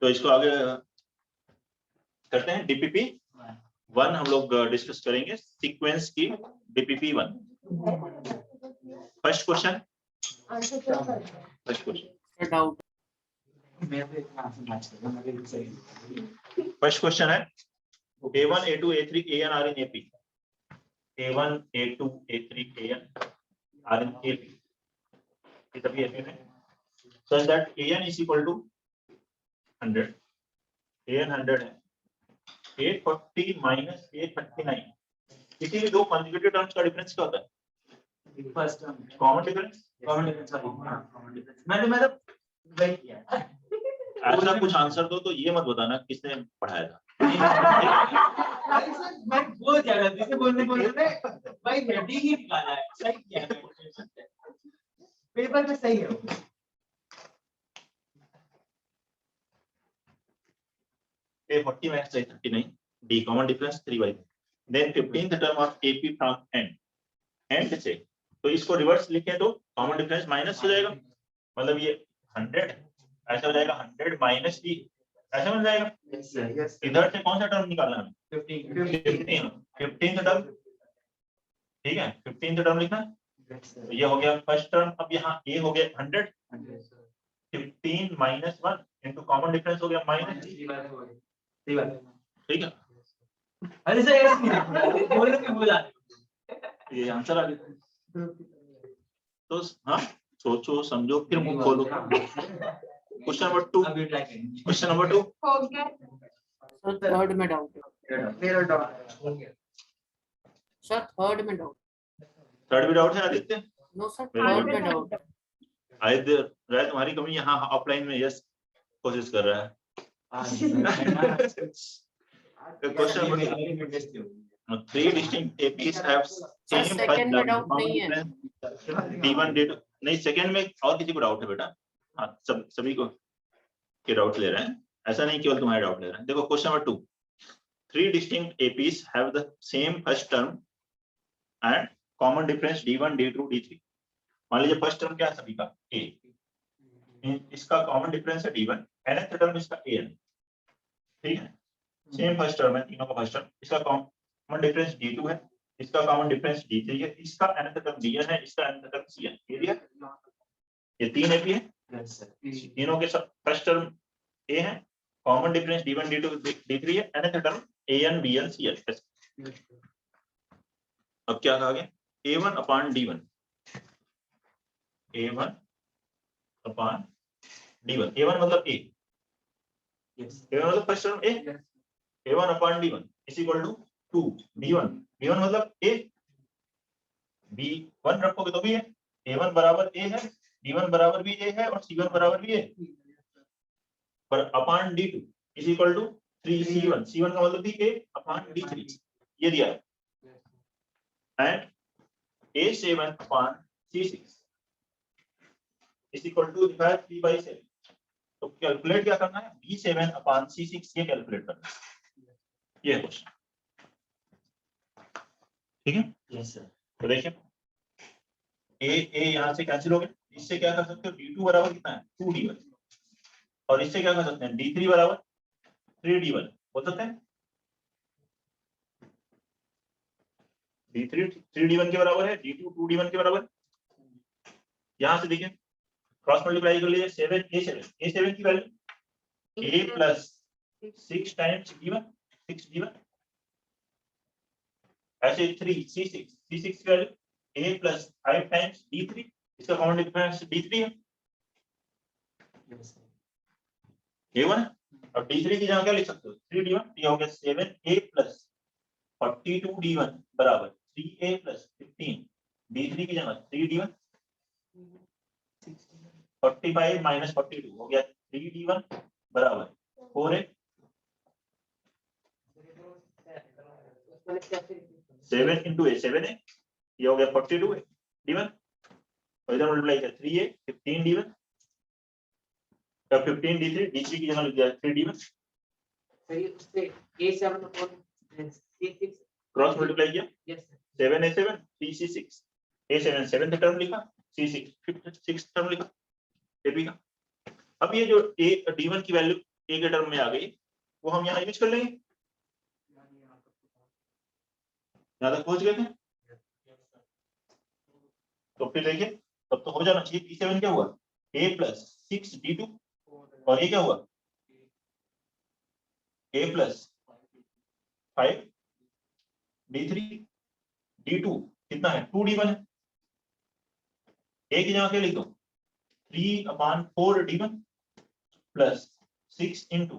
तो इसको आगे करते हैं। डीपीपी 1 हम लोग डिस्कस करेंगे, सीक्वेंस की डीपीपी 1। फर्स्ट क्वेश्चन है A1 A2 A3 AN are in AP। A1 A2 A3 AN are in AP, ये सभी AP में, such that AN is equal to 100, AN 100 है, 840 minus 839, किसी भी दो कंसेक्यूटिव टर्म्स का डिफरेंस क्या होता है? फर्स्ट टर्म कॉमन डिफरेंस, मैंने वही किया। ऐसा कुछ आंसर दो तो ये मत बताना किसने पढ़ाया था। मैं बहुत ज्यादा जैसे बोलने भाई रेडी ही निकाला है, सही किया है, पेपर में सही है। A40 minus 39, D common difference 3/2, then 15th term of AP from end से, तो इसको रिवर्स लिखें तो कॉमन डिफरेंस माइनस हो जाएगा, मतलब ये 100 ऐसा हो जाएगा, 100 माइनस D ऐसा बन जाएगा। इधर से कौन सा टर्म निकालना है? 15th टर्म, ठीक है, 15th टर्म लिखना। तो ये हो गया फर्स्ट टर्म। अब यहाँ A हो गया 100, 15 माइनस 1 इंटू कॉमन डिफरेंस हो गया माइनस, ठीक है। अरे सर बोल के बोला ये आंसर आ गया। तो हाँ, सोचो समझो फिर मुंह खोलो। क्वेश्चन नंबर 2, क्वेश्चन नंबर 2 हो गया सर, थर्ड में डाउट है। मेरा डाउट सर थर्ड में डाउट। थर्ड भी डाउट है आदित्य? नो सर, थर्ड में डाउट है। आदित्य राय तुम्हारी कमी यहाँ ऑफलाइन में यस कोशिश कर रहा है। Question number 3 distinct APs have same second में डाउट नहीं है। D1 D2 नहीं, सेकंड में और किसी को डाउट है बेटा? हाँ, सभी को के डाउट ले रहे हैं, ऐसा नहीं केवल तुम्हारे डाउट ले रहे हैं। देखो question number 2, 3 distinct APs have the same first term and common difference D1 D2 D3। मान लीजिए फर्स्ट टर्म क्या है सभी का? A, इसका कॉमन डिफरेंस है D1, nth टर्म इसका AN, ठीक है, सेम फर्स्ट टर्म है तीनों का फर्स्ट टर्म, इसका कॉमन डिफरेंस D2 है, इसका कॉमन डिफरेंस D3 है, इसका nth टर्म DN है, इसका nth टर्म CN। ये तीन AP है, तीनों के फर्स्ट टर्म A है, common difference D1 D2 D3 है, nth term AN BN CN। अब क्या कहा गया? A1 upon D1, A1 upon D1, A1 मतलब A, A1 मतलब first term A, A1 upon D1 is equal to 2 D1, D1 मतलब A, B1 रखोगे तो भी है, A1 बराबर A है, D1 बराबर भी A है और C1 बराबर भी A, पर upon D2 is equal to 3C1, C1 का मतलब भी A अपॉन D3, ये दिया है, and A7 upon C6 is equal to 3/7। तो कैलकुलेट क्या करना है? B7 अपॉन C6 ये कैलकुलेट करना है, ये क्वेश्चन, ठीक है। Yes sir. तो देखिए A यहाँ से कैंसिल हो गया, इससे क्या कर सकते हो? D2 बराबर कितना है? 2D1, और इससे क्या कर सकते हैं? D3 बराबर 3D1 हो सकता है। D3 3D1 के बराबर है, D2 2D1 के बराबर। यहाँ से देखिए क्रॉस मल्टीप्लाई कर लीजिए, 7 A7 की value A plus 6 times D1, 6D1, ऐसे 3 C6 की value A plus 5 times D3, इसका कॉमन डिफरेंस D3 है, A1 है, और D3 की जगह क्या लिख सकते हो? 3D1, ये हो गया 7A प्लस 42D1 बराबर 3A प्लस 15, D3 की जगह 3D1, 45 माइनस 42 हो गया 3D1 बराबर 4A, 7 इंटू A 7A, ये हो गया 42 D1, और इधर मल्टीप्लाई किया 3A 15 D1, 15 D3, D3 की जगह लिख दिया 3D1, क्रॉस मल्टीप्लाई किया 7A7 3C6, A7 7th term लिखा, C6 6th टर्म लिखा AP का। अब ये जो A D1 की वैल्यू ए के टर्म में आ गई, वो हम यहाँ यूज कर लेंगे। यहाँ तक पहुंच गए थे, तो फिर देखिए तब तो हो जाना चाहिए। P7 क्या हुआ, a प्लस 6d2, और ये क्या हुआ, a प्लस 5d3, d2 कितना है 2d1 है। a की जगह क्या लिख दो 3/4d1 प्लस 6 इंटू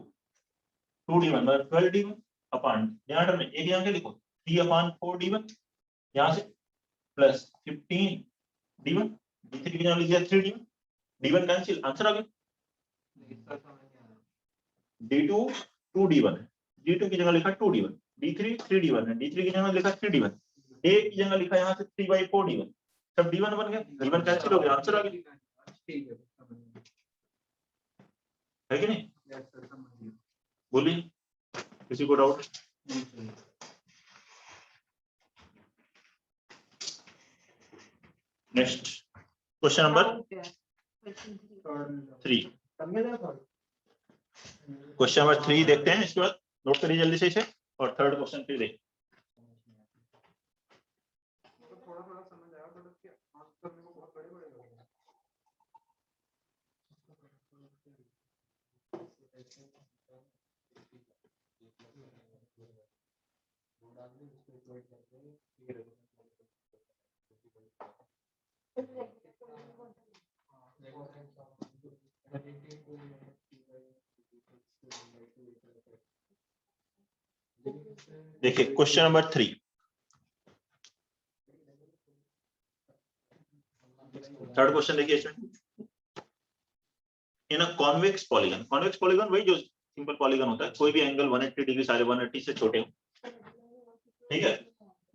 2d1 मतलब 12d1 अपॉन, यहाँ टर्म में a की जगह क्या लिखो 3/4d1, यहाँ से प्लस 15d1, d3 की जगह लिख दिया 3d1, d1 कैंसिल, आंसर आ गया। d2 2d1 है, d2 की जगह लिखा 2d1, d3 3d1 है, d3 की जगह लिखा 3d1, a की जगह लिखा यहाँ से 3/4d1, सब d1 बन गया, d1 कैंसिल हो गया, आंसर आ गया। है कि नहीं, बोलिए किसी को doubt. Next question number 3, question number 3 देखते हैं, इसके बाद नोट करिए जल्दी से इसे, और थर्ड क्वेश्चन फिर देखिए। देखिए क्वेश्चन नंबर 3, थर्ड क्वेश्चन देखिए इसमें, in a convex polygon, convex polygon वही जो सिंपल पॉलीगन होता है, कोई भी एंगल 180 डिग्री सारे 180 से छोटे हो, ठीक है।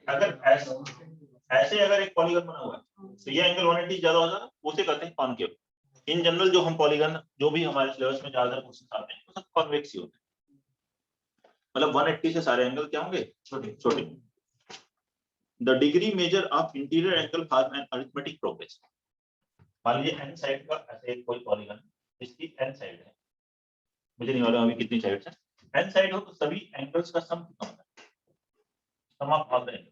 अगर ऐसे अगर एक पॉलीगन बना हुआ है तो ये एंगल 180 ज्यादा हो जाएगा, उसे कहते हैं कॉनकेव। इन जनरल जो हम पॉलीगन जो भी हमारे सिलेबस में ज्यादा क्वेश्चन आते हैं वो सब कॉन्वेक्स ही होते हैं, मतलब 180 से सारे एंगल क्या होंगे, छोटे छोटे। The degree measure of interior angle form an arithmetic progression. मान लीजिए एन साइड का ऐसे कोई पॉलीगन, इसकी एन साइड है, मुझे नहीं मालूम अभी कितनी साइड है, एन साइड हो तो सभी एंगल्स का सम कितना होता है, sum of all the angle,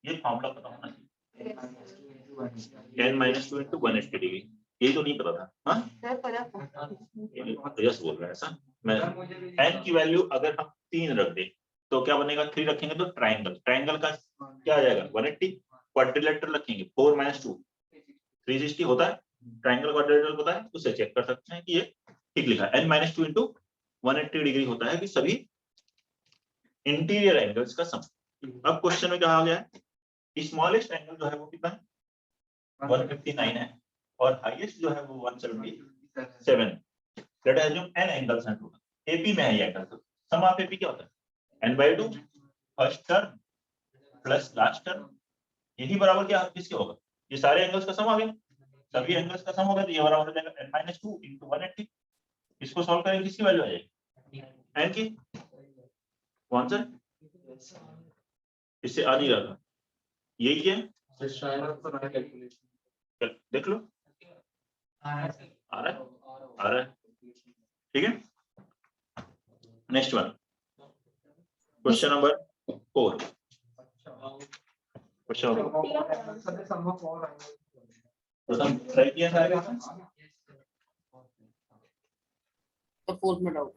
ये फार्मूला पता होना चाहिए, n - 2 × 180 डिग्री, ये तो नहीं पता था। हाँ यस बोल रहा है ऐसा, मैं n की वैल्यू अगर हम 3 रख दें तो क्या बनेगा, 3 रखेंगे तो ट्राइंगल, ट्राइंगल का क्या आ जाएगा 180, क्वाड्रिलेटरल रखेंगे 4 - 2 360 होता है, ट्राइंगल क्वाड्रिलेटरल होता है, उससे चेक कर सकते हैं कि ये ठीक लिखा है, n - 2 × 180 डिग्री होता है कि सभी इंटीरियर एंगल्स का सम। अब क्वेश्चन में क्या आ गया है, स्मॉलेस्ट एंगल जो है वो कितना है 159 है, और हाईएस्ट जो है वो 177 है। Let us assume n angles हैं टोटल, एपी में है ये एंगल, सम ऑफ एपी क्या होता है n/2 first term plus last term, यही बराबर क्या किसके होगा, ये सारे एंगल्स का सम आ गया, सभी एंगल्स का सम होगा तो ये बराबर हो जाएगा n - 2 × 180। इसको सॉल्व करेंगे किसकी वैल्यू आ जाएगी n की, आंसर इससे आ नहीं रहा था, यही क्या है देख लो, आ रहा है, ठीक है। Next one, question number 4, question प्रथम ट्राई किया सारे का, तो फोर्थ में doubt,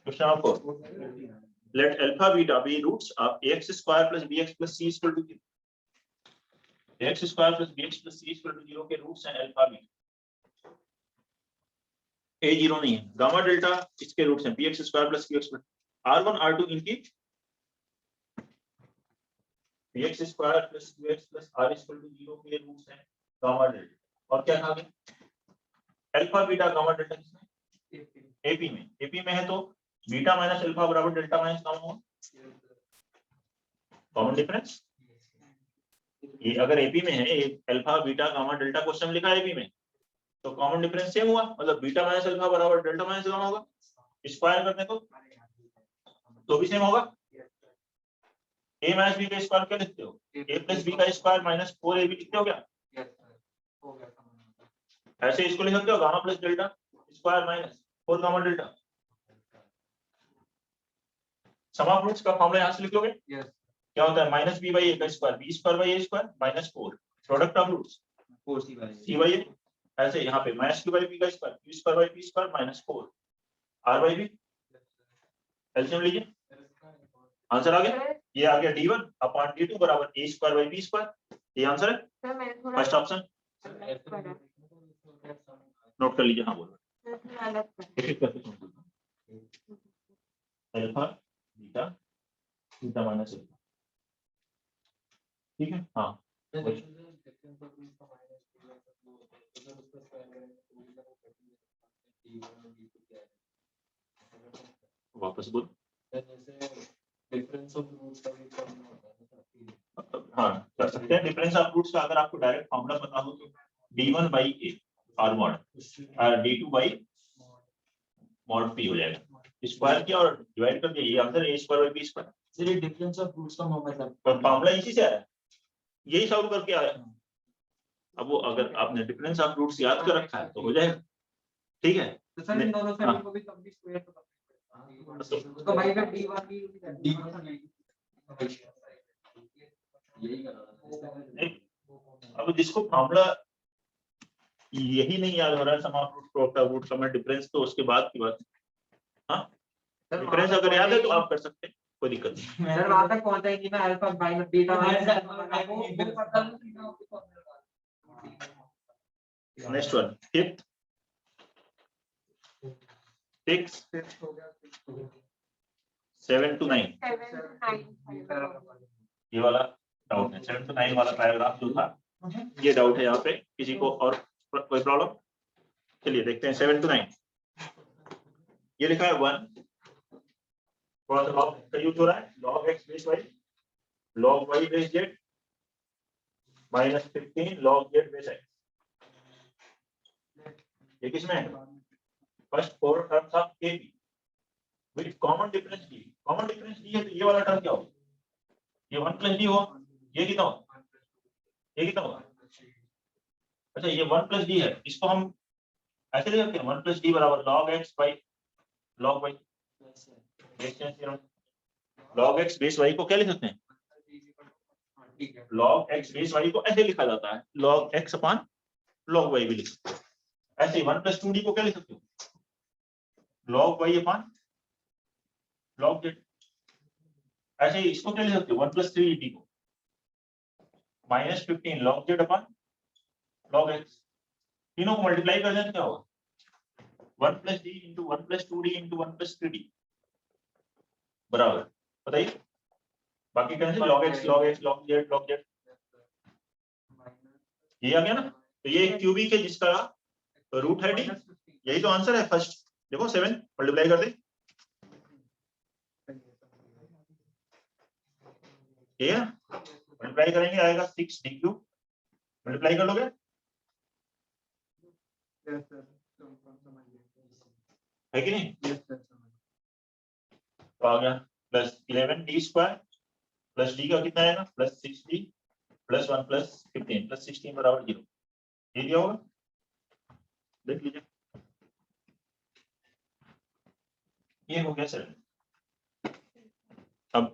question number 4, let alpha beta be roots of ax square plus bx plus c equal to 0, ax square plus bx plus c equal to 0 के roots हैं alpha beta, a 0 नहीं है, gamma delta इसके roots हैं bx square plus qx plus r1 r2 इनकी bx square plus qx plus r equal to 0 के roots हैं gamma delta, और क्या कहा गया अल्फा बीटा गामा डेल्टा किसमें एपी में, एपी में है तो बीटा माइनस अल्फा बराबर डेल्टा माइनस गामा होगा, कॉमन डिफरेंस, ये अगर एपी में है alpha beta gamma delta question लिखा है एपी में तो कॉमन डिफरेंस सेम हुआ, मतलब बीटा माइनस अल्फा बराबर डेल्टा माइनस गामा होगा, स्क्वायर करने को तो भी सेम होगा, a माइनस b का स्क्वायर क्या लिखते हो a प्लस b का स्क्वायर माइनस 4ab लिखते हो क्या, ऐसे इसको लिख सकते हो gamma plus delta square minus 4 gamma delta. Sum of roots का फॉर्मूला यहां से लिख लोगे। Yes. क्या होता है माइनस बी बाई ए का square B square by A square minus 4 product of roots 4c C by A. ऐसे यहाँ पे माइनस क्यू बाई बी का square Q square by B square minus 4 R by B. LCM लीजिए answer आ गया। ये आ गया d1 अपॉन d2 बराबर a square by b square. ये आंसर है सर मैंने थोड़ा फर्स्ट ऑप्शन। नोट कर लीजिए। हाँ बोलो अलग alpha beta beta minus alpha. ठीक है। हाँ वापस बोल। डिफरेंस ऑफ रूट्स का भी करना होता है। हाँ कर सकते हैं डिफरेंस ऑफ रूट्स का। अगर आपको डायरेक्ट फॉर्मूला पता हो तो d1 by a R mod और d2 बाई मॉड p हो जाएगा। स्क्वायर किया और डिवाइड कर दिया। ये answer a square by b square. सिर्फ डिफरेंस ऑफ रूट्स का मतलब फॉर्मूला इसी से आया, यही सॉल्व करके आया। अब वो अगर आपने डिफरेंस ऑफ रूट्स याद कर रखा है तो हो जाएगा। ठीक है। तो सर इन दोनों साइड को भी तब भी स्क्वायर तो भाई का d1 भी यही करना। अब जिसको फॉर्मूला यही नहीं याद हो रहा है sum of root product of root का मैं डिफरेंस तो उसके बाद की बात। हाँ डिफरेंस अगर याद है तो आप कर सकते हैं, कोई दिक्कत नहीं। सर वहां तक पहुंचाएंगे ना alpha minus beta next one fifth 6 7 to 9 ये वाला डाउट है। 7 to 9 वाला पैराग्राफ जो था ये डाउट है यहाँ पे किसी को और कोई प्रॉब्लम। चलिए देखते हैं 7 to 9। ये लिखा है 1 कौन सा लॉग का यूज हो रहा है log x base y log y base z minus 15 log z base x। ये किसमें है first 4 terms of ab with common difference d। Common difference d है तो ये वाला टर्म क्या होगा ये 1 प्लस d होगा। ये कितना होगा ये कितना होगा। अच्छा ये 1 प्लस d है इसको हम ऐसे लिख सकते हैं 1 प्लस d बराबर log x by log y। log x base y को क्या लिख सकते हैं log x बेस y को ऐसे लिखा जाता है log x upon log y भी लिख सकते हैं। ऐसे 1 प्लस 2d को क्या लिख सकते हो log y upon log z। ऐसे ही इसको क्या लिख सकते हो 1 प्लस 3d को minus 15 log z upon log x। तीनों को मल्टीप्लाई कर दें क्या होगा 1 plus d into 1 plus 2d into 1 plus 3d बराबर बताइए बाकी कैसे log x log x log z log z। ये आ गया ना तो ये क्यूबिक है जिसका रूट है d। यही तो आंसर है फर्स्ट। देखो 7 मल्टीप्लाई कर दे ये मल्टीप्लाई करेंगे आएगा 6 d क्यूब। मल्टीप्लाई कर लोगे है कि नहीं तो आ गया plus 11 d square plus d का कितना आएगा plus 6d plus 1 plus 15 plus 16 बराबर 0। ये क्या होगा देख लीजिए ये हो गया 7। अब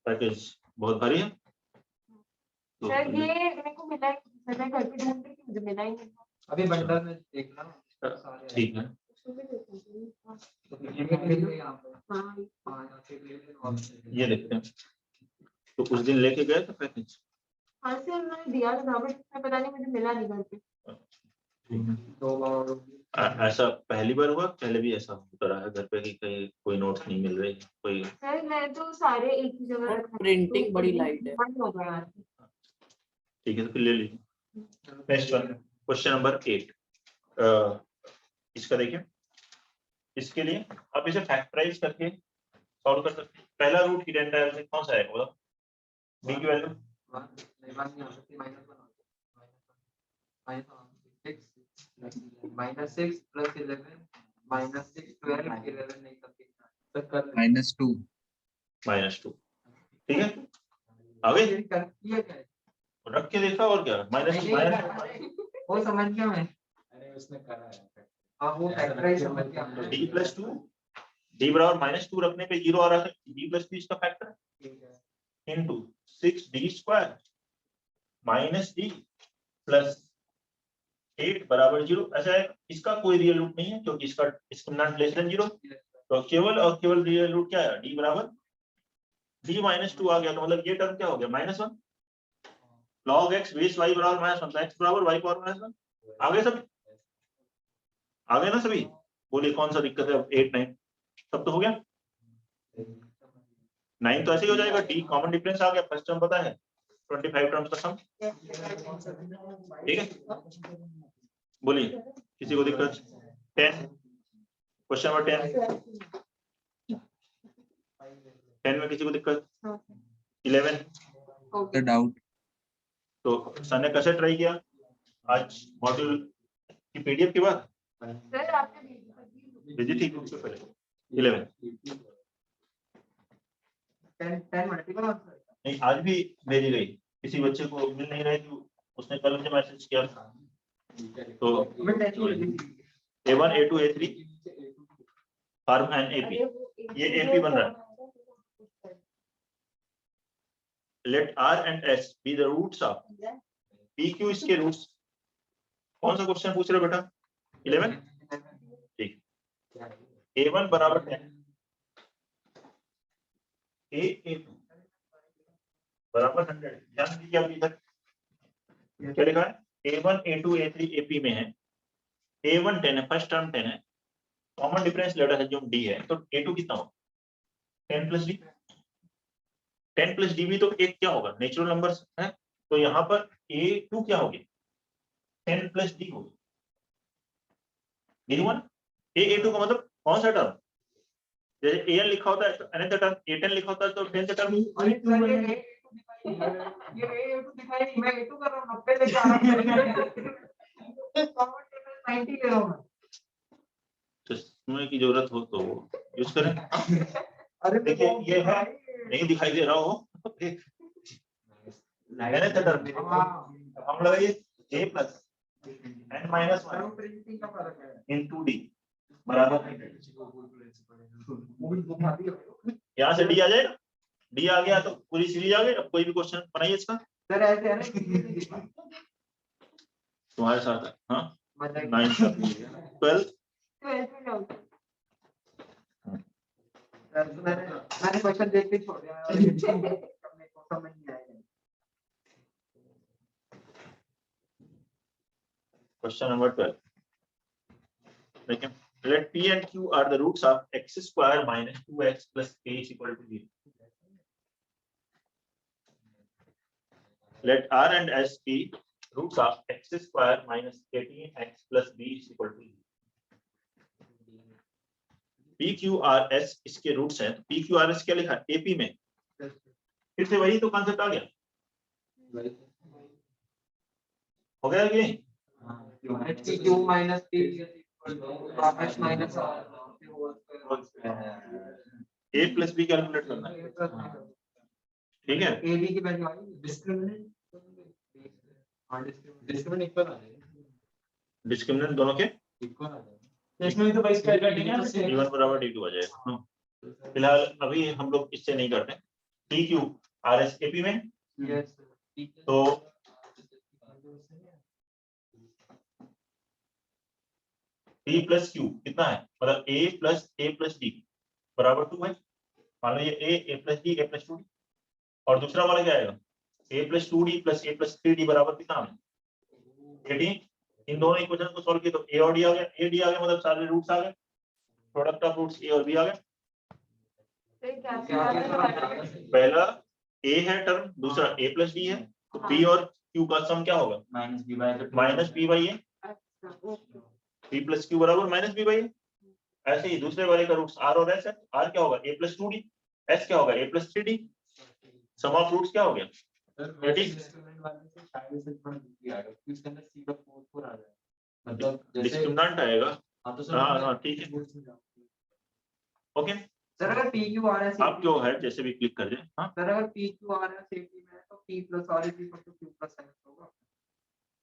पैकेज बहुत भारी है तो सर ये मेरे को मिला है सर मैं घर पे ढूंढ रही थी मुझे मिला ही नहीं। अभी बंडल में देखना ठीक है ये देखते हैं तो उस दिन लेके गए थे पैकेज। हाँ सर मैंने दिया था बट पता नहीं मुझे मिला नहीं घर पे। ऐसा पहली बार हुआ पहले भी ऐसा होता रहा है घर पे कि कहीं कोई नोट्स नहीं मिल रही कोई। सर मैं तो सारे एक ही जगह रखा प्रिंटिंग बड़ी लाइट है। बंद हो गया। ठीक है तो फिर ले लीजिए। नेक्स्ट वन क्वेश्चन नंबर 8 इसका देखिए इसके लिए आप इसे फैक्टराइज करके सॉल्व कर सकते हैं। पहला रूट हिडन डायल में कौन सा है बोलो d की वैल्यू -6 + 11 -6 12 11 नहीं -2 -2 ठीक है आगे ये कर किया क्या है? रख के देखा और क्या माइनस नहीं, नहीं, वो समझ गया मैं। अरे उसने करा है हाँ वो फैक्टराइज समझ गया मैं। डी प्लस टू डी बराबर माइनस टू रखने पे जीरो आ रहा है, डी प्लस टू इसका फैक्टर ठीक है। है into 6d square minus D plus 8 बराबर जीरो। ऐसा है इसका कोई रियल रूट नहीं है क्योंकि इसका डिस्क्रिमिनेंट लेस देन जीरो, तो केवल और केवल रियल रूट क्या है, डी बराबर डी माइनस टू आ गया, तो मतलब ये टर्म क्या हो गया -1 log x बेस y बराबर -1, तो x बराबर y पावर -1 आगे सब आगे ना सभी। बोलिए कौन सा दिक्कत है, 8 9 सब तो हो गया, 9 तो ऐसे ही हो जाएगा, डी कॉमन डिफरेंस आ गया, फर्स्ट टर्म पता है 25 टर्म्स का सम, ठीक है। बोलिए किसी को दिक्कत, 10 क्वेश्चन नंबर 10 में किसी को दिक्कत, 11 डाउट तो सर ने कैसे ट्राई किया आज मॉड्यूल की पीडीएफ के बाद सर आपने भेजी थी उससे पहले 11 10 मल्टीपल आंसर नहीं आज भी भेजी गई, किसी बच्चे को मिल नहीं रही थी, उसने कल मुझे मैसेज किया तो मैं टेंशन ले ली। A1 A2 A3 form and AP, ये एपी बन रहा है, let R and S be the roots of P Q, इसके रूट्स। कौन सा क्वेश्चन पूछ रहे हो बेटा, 11 ठीक, A1 बराबर 10 A2 बराबर 100, ध्यान दीजिए अभी तक क्या लिखा है, A1 A2 A3 AP में है, A1 10 है, फर्स्ट टर्म 10 है, कॉमन डिफरेंस लेटर है जो D है, तो A2 कितना होगा 10 प्लस D, 10 प्लस D भी तो एक क्या होगा नेचुरल नंबर्स है, तो यहाँ पर A2 क्या होगी 10 प्लस D होगी, D1 A2 का मतलब कौन सा टर्म, जैसे AN लिखा होता है तो अनदर टर्म, A10 लिखा होता है तो 10th टर्म, अरे सर ये A2 दिखाई नहीं, मैं A2 कर रहा हूँ 90 लेके आ रहा हूँ कॉमन टेबल 90 ले रहा हूँ मैं। तो समय की जरूरत हो तो यूज करें। अरे देखिए ये है, नहीं दिखाई दे रहा हो मैंने टर्म हम लगाइए A plus n minus one printing का फर्क है। इंटू डी बराबर, मूवी दिखा दी यहाँ से डी आ जाएगा, डी आ गया तो पूरी सीरीज आ गई। अब कोई भी क्वेश्चन बनाइए इसका सर ऐसे है ना तुम्हारे साथ है, हाँ मजाक 9 12 12th में डाउट सर मैंने क्वेश्चन देख के छोड़ दिया अपने को समझ नहीं आया। क्वेश्चन नंबर 12 देखिए, let p and q are the roots of x square minus 2x plus a is equal to 0. Let r and s be roots of x square minus 18x plus b is equal to 0. p q r s इसके roots हैं, p q r s क्या लिखा है AP में, फिर से वही तो कॉन्सेप्ट आ गया, हो गया कि नहीं, Q minus P H minus R a plus b calculate करना है, ठीक है। A B की वैल्यू आई डिस्क्रिमिनेंट इक्वल आ जाएगा डिस्क्रिमिनेंट दोनों के इक्वल आ जाएगा इसमें भी तो बाइस का काटेंगे d1 बराबर d2 आ जाएगा। हाँ। फिलहाल अभी हम लोग इससे नहीं करते, p q r s AP में यस तो p प्लस q कितना है, मतलब a प्लस d बराबर 2 है, मान लो ये a plus d a plus 2d, और दूसरा वाला क्या आएगा a plus 2d plus a plus 3d बराबर कितना है 18। इन दोनों इक्वेशन को सॉल्व किया तो a और d आ गया, a d आ गया मतलब सारे रूट्स आ गए, प्रोडक्ट ऑफ रूट्स a और b आ गया। पहला a है टर्म, दूसरा a प्लस d है, तो p और q का सम क्या होगा minus b by a, p plus q बराबर माइनस b बाई a। ऐसे ही दूसरे वाले का रूट्स r और s है, r क्या होगा a प्लस 2d, s क्या होगा a plus 3d, sum of roots क्या हो गया 30। मतलब डिस्क्रिमिनेंट आएगा, हाँ हाँ ठीक है ओके। सर अगर P Q R S आप क्यों है जैसे भी क्लिक कर दें, हाँ सर अगर P Q R S AP में P plus R is equal to Q plus